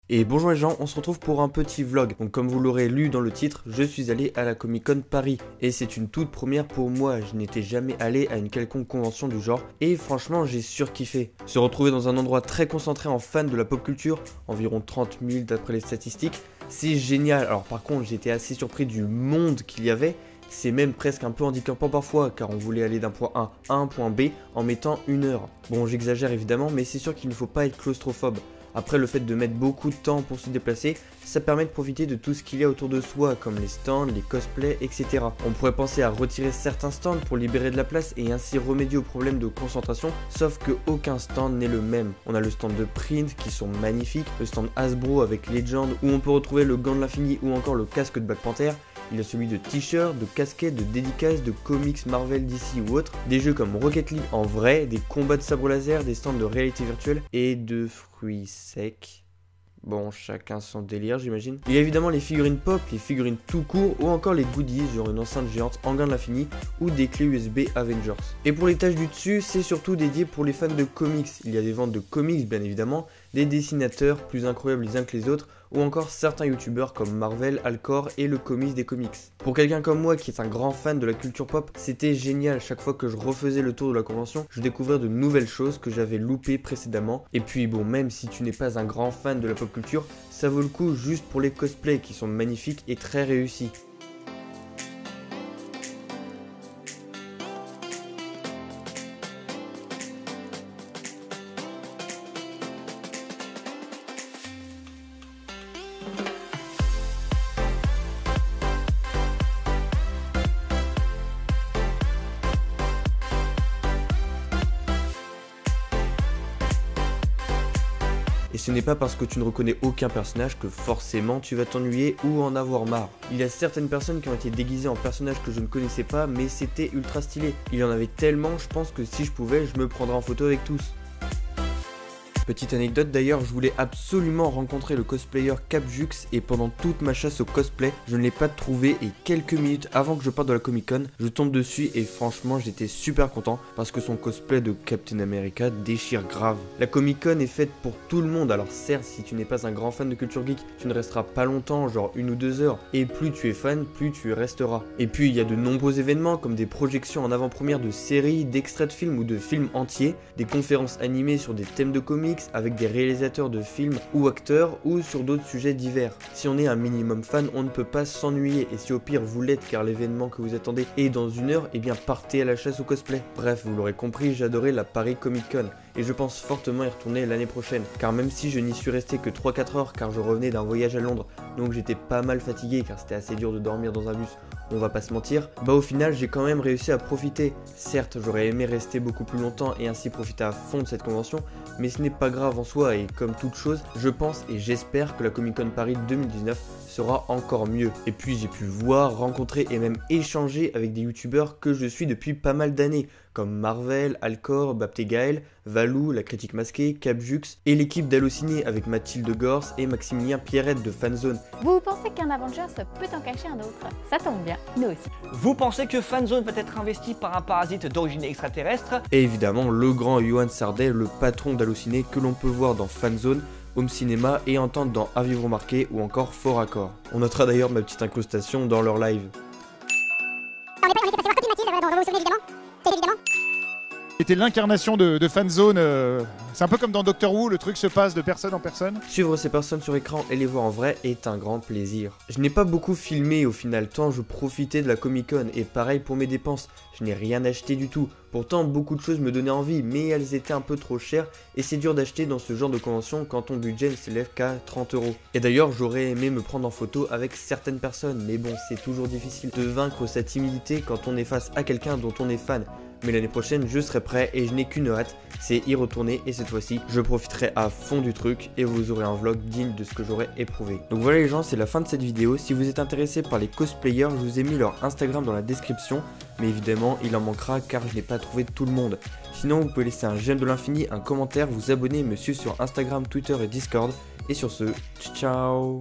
Et bonjour les gens, on se retrouve pour un petit vlog. Donc comme vous l'aurez lu dans le titre, je suis allé à la Comic Con Paris. Et c'est une toute première pour moi, je n'étais jamais allé à une quelconque convention du genre. Et franchement j'ai surkiffé. Se retrouver dans un endroit très concentré en fans de la pop culture, environ 30 000 d'après les statistiques, c'est génial. Alors par contre j'étais assez surpris du monde qu'il y avait. C'est même presque un peu handicapant parfois, car on voulait aller d'un point A à un point B en mettant 1 heure. Bon j'exagère évidemment, mais c'est sûr qu'il ne faut pas être claustrophobe. Après, le fait de mettre beaucoup de temps pour se déplacer, ça permet de profiter de tout ce qu'il y a autour de soi, comme les stands, les cosplays, etc. On pourrait penser à retirer certains stands pour libérer de la place et ainsi remédier aux problèmes de concentration, sauf que aucun stand n'est le même. On a le stand de Print qui sont magnifiques, le stand Hasbro avec Legend où on peut retrouver le gant de l'infini ou encore le casque de Black Panther. Il y a celui de t-shirts, de casquettes, de dédicaces, de comics Marvel, DC ou autres, des jeux comme Rocket League en vrai, des combats de sabre laser, des stands de réalité virtuelle et de fruits secs. Bon, chacun son délire j'imagine. Il y a évidemment les figurines pop, les figurines tout court ou encore les goodies genre une enceinte géante en gain de l'infini ou des clés USB Avengers. Et pour l'étage du dessus, c'est surtout dédié pour les fans de comics. Il y a des ventes de comics bien évidemment, des dessinateurs plus incroyables les uns que les autres ou encore certains youtubeurs comme Marvel, Alcor et le comics des comics. Pour quelqu'un comme moi qui est un grand fan de la culture pop, c'était génial. Chaque fois que je refaisais le tour de la convention, je découvrais de nouvelles choses que j'avais loupées précédemment. Et puis bon, même si tu n'es pas un grand fan de la pop culture, ça vaut le coup juste pour les cosplays qui sont magnifiques et très réussis. Et ce n'est pas parce que tu ne reconnais aucun personnage que forcément tu vas t'ennuyer ou en avoir marre. Il y a certaines personnes qui ont été déguisées en personnages que je ne connaissais pas, mais c'était ultra stylé. Il y en avait tellement, je pense que si je pouvais, je me prendrais en photo avec tous. Petite anecdote d'ailleurs, je voulais absolument rencontrer le cosplayer Capjux et pendant toute ma chasse au cosplay, je ne l'ai pas trouvé et quelques minutes avant que je parte de la Comic Con, je tombe dessus et franchement j'étais super content parce que son cosplay de Captain America déchire grave. La Comic Con est faite pour tout le monde, alors certes si tu n'es pas un grand fan de culture geek, tu ne resteras pas longtemps, genre 1 ou 2 heures, et plus tu es fan, plus tu resteras. Et puis il y a de nombreux événements comme des projections en avant-première de séries, d'extraits de films ou de films entiers, des conférences animées sur des thèmes de comics, avec des réalisateurs de films ou acteurs ou sur d'autres sujets divers. Si on est un minimum fan, on ne peut pas s'ennuyer et si au pire vous l'êtes car l'événement que vous attendez est dans 1 heure, et bien partez à la chasse au cosplay. Bref, vous l'aurez compris, j'adorais la Paris Comic Con et je pense fortement y retourner l'année prochaine car même si je n'y suis resté que 3-4 heures car je revenais d'un voyage à Londres donc j'étais pas mal fatigué car c'était assez dur de dormir dans un bus, on va pas se mentir, bah au final j'ai quand même réussi à profiter. Certes j'aurais aimé rester beaucoup plus longtemps et ainsi profiter à fond de cette convention, mais ce n'est pas grave en soi et comme toute chose, je pense et j'espère que la Comic Con Paris 2019 sera encore mieux. Et puis j'ai pu voir, rencontrer et même échanger avec des youtubeurs que je suis depuis pas mal d'années, comme Marvel, Alcor, Baptégaël, Valou, la critique masquée, Capjux et l'équipe d'Allociné avec Mathilde Gors et Maximilien Pierrette de Fanzone. Vous pensez qu'un Avengers peut en cacher un autre? Ça tombe bien, nous aussi. Vous pensez que Fanzone peut être investi par un parasite d'origine extraterrestre? Et évidemment le grand Johan Sardet, le patron d'Allociné que l'on peut voir dans Fanzone, Home Cinéma et entendre dans À Vivre Marqué ou encore Fort Accord. On notera d'ailleurs ma petite incrustation dans leur live. On était passé voir Copine Mathilde, dont vous vous souvenez évidemment. C'est évidemment. C'était l'incarnation de Fanzone. C'est un peu comme dans Doctor Who, le truc se passe de personne en personne. Suivre ces personnes sur écran et les voir en vrai est un grand plaisir. Je n'ai pas beaucoup filmé au final, tant je profitais de la Comic Con et pareil pour mes dépenses, je n'ai rien acheté du tout. Pourtant beaucoup de choses me donnaient envie, mais elles étaient un peu trop chères et c'est dur d'acheter dans ce genre de convention quand ton budget ne s'élève qu'à 30 €. Et d'ailleurs j'aurais aimé me prendre en photo avec certaines personnes, mais bon c'est toujours difficile de vaincre sa timidité quand on est face à quelqu'un dont on est fan. Mais l'année prochaine je serai prêt et je n'ai qu'une hâte, c'est y retourner et cette fois-ci je profiterai à fond du truc et vous aurez un vlog digne de ce que j'aurais éprouvé. Donc voilà les gens, c'est la fin de cette vidéo. Si vous êtes intéressé par les cosplayers, je vous ai mis leur Instagram dans la description, mais évidemment il en manquera car je n'ai pas trouvé tout le monde. Sinon vous pouvez laisser un j'aime de l'infini, un commentaire, vous abonner, me suivre sur Instagram, Twitter et Discord. Et sur ce, ciao.